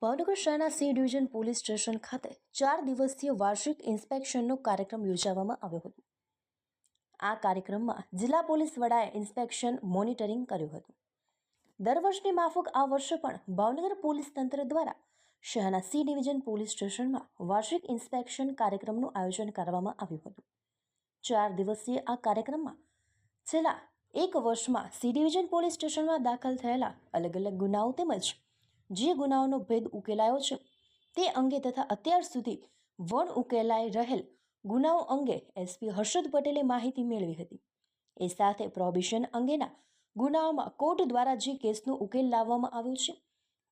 ભાવનગર શહેરના C division police station ખાતે 4 દિવસીય વાર્ષિક ઇન્સ્પેક્શનનો કાર્યક્રમ યોજવામાં આવ્યો હતો. આ કાર્યક્રમમાં જિલ્લા પોલીસ વડાએ ઇન્સ્પેક્શન મોનિટરિંગ કર્યું હતું. દર વર્ષની માફક આ વર્ષે પણ ભાવનગર પોલીસ તંત્ર દ્વારા શહેરના સી ડિવિઝન પોલીસ સ્ટેશનમાં વાર્ષિક ઇન્સ્પેક્શન કાર્યક્રમનું આયોજન કરવામાં આવ્યું હતું. 4 દિવસીય આ કાર્યક્રમમાં છેલ્લા 1 વર્ષમાં સી ડિવિઝન પોલીસ સ્ટેશનમાં દાખલ થયેલા અલગ અલગ ગુનાઓ તેમજ જે ગુનાઓનો ભેદ ઉકેલાયો છે તે અંગે તથા અત્યાર સુધી વણ ઉકેલાઈ રહેલ ગુનાઓ અંગે એસપી હર્ષદ પટેલે માહિતી મેળવી હતી. એ સાથે પ્રોહિબિશન અંગેના ગુનાઓમાં કોર્ટ દ્વારા જે કેસનો ઉકેલ લાવવામાં આવ્યો છે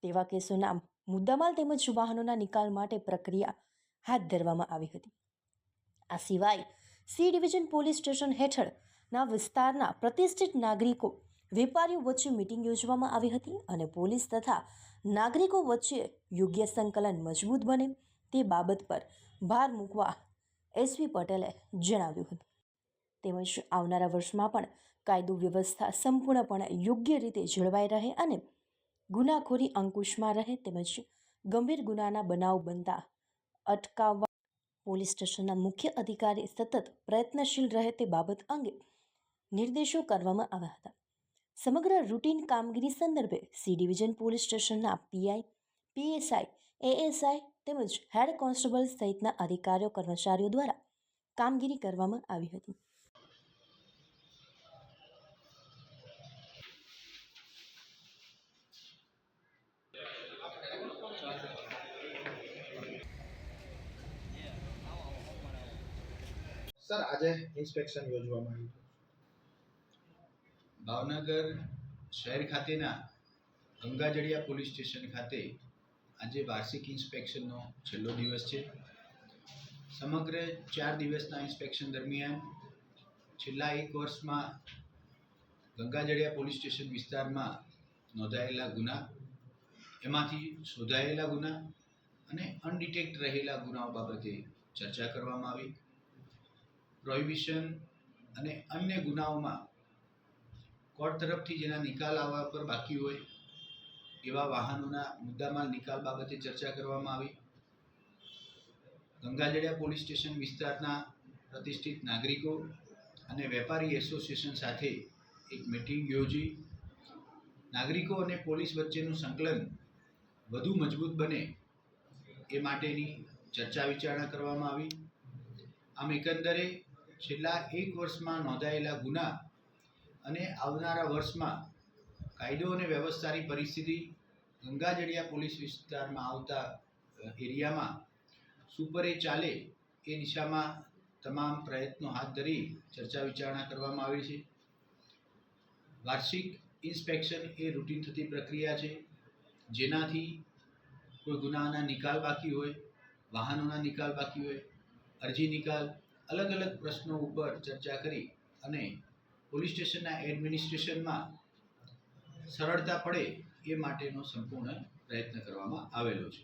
તેવા કેસોના મુદ્દામાલ તેમજ વાહનોના નિકાલ માટે પ્રક્રિયા હાથ ધરવામાં આવી હતી. આ સિવાય સી ડિવિઝન પોલીસ સ્ટેશન હેઠળના વિસ્તારના પ્રતિષ્ઠિત નાગરિકો વેપારીઓ વચ્ચે મિટિંગ યોજવામાં આવી હતી અને પોલીસ તથા નાગરિકો વચ્ચે યોગ્ય સંકલન મજબૂત બને તે બાબત પર ભાર મૂકવા એસપી પટેલે જણાવ્યું હતું. તેમજ આવનારા વર્ષમાં પણ કાયદો વ્યવસ્થા સંપૂર્ણપણે યોગ્ય રીતે જળવાઈ રહે અને ગુનાખોરી અંકુશમાં રહે તેમજ ગંભીર ગુનાના બનાવ બનતા અટકાવવા પોલીસ સ્ટેશનના મુખ્ય અધિકારી સતત પ્રયત્નશીલ રહે તે બાબત અંગે નિર્દેશો કરવામાં આવ્યા હતા. સમગ્ર રૂટીન કામગીરી સંદર્ભે સી ડિવિઝન પોલીસ સ્ટેશનના પીઆઈ, પીએસઆઈ, એએસઆઈ તેમજ હેડ કોન્સ્ટેબલ સહિતના અધિકારીઓ કર્મચારીઓ દ્વારા કામગીરી કરવામાં આવી હતી. સર, આજે ઇન્સ્પેક્શન યોજવામાં આવ્યું. ભાવનગર શહેર ખાતેના ગંગાજળિયા પોલીસ સ્ટેશન ખાતે આજે વાર્ષિક ઇન્સ્પેક્શનનો છેલ્લો દિવસ છે. સમગ્ર 4 દિવસના ઇન્સ્પેક્શન દરમિયાન છેલ્લા 1 વર્ષમાં ગંગાજળિયા પોલીસ સ્ટેશન વિસ્તારમાં નોંધાયેલા ગુના, એમાંથી શોધાયેલા ગુના અને અનડિટેક્ટ રહેલા ગુનાઓ બાબતે ચર્ચા કરવામાં આવી. પ્રોહિબિશન અને અન્ય ગુનાઓમાં કોર્ટ તરફથી જેના નિકાલ આવવા પર બાકી હોય એવા વાહનોના મુદ્દામાલ નિકાલ બાબતે ચર્ચા કરવામાં આવી. ગંગાજળિયા પોલીસ સ્ટેશન વિસ્તારના પ્રતિષ્ઠિત નાગરિકો અને વેપારી એસોસિએશન સાથે એક મિટિંગ યોજી નાગરિકો અને પોલીસ વચ્ચેનું સંકલન વધુ મજબૂત બને એ માટેની ચર્ચા વિચારણા કરવામાં આવી. આમ એકંદરે છેલ્લા 1 વર્ષમાં નોંધાયેલા ગુના અને આવનારા વર્ષમાં કાયદો અને વ્યવસ્થાની પરિસ્થિતિ ગંગાજળિયા પોલીસ વિસ્તારમાં આવતા એરિયામાં સુપરે ચાલે એ દિશામાં તમામ પ્રયત્નો હાથ ધરી ચર્ચા વિચારણા કરવામાં આવી છે. વાર્ષિક ઇન્સ્પેક્શન એ રૂટીન થતી પ્રક્રિયા છે, જેનાથી કોઈ ગુનાના નિકાલ બાકી હોય, વાહનોના નિકાલ બાકી હોય, અરજી નિકાલ, અલગ અલગ પ્રશ્નો ઉપર ચર્ચા કરી અને પોલીસ સ્ટેશનના એડમિનિસ્ટ્રેશનમાં સરળતા પડે એ માટેનો સંપૂર્ણ પ્રયત્ન કરવામાં આવેલો છે.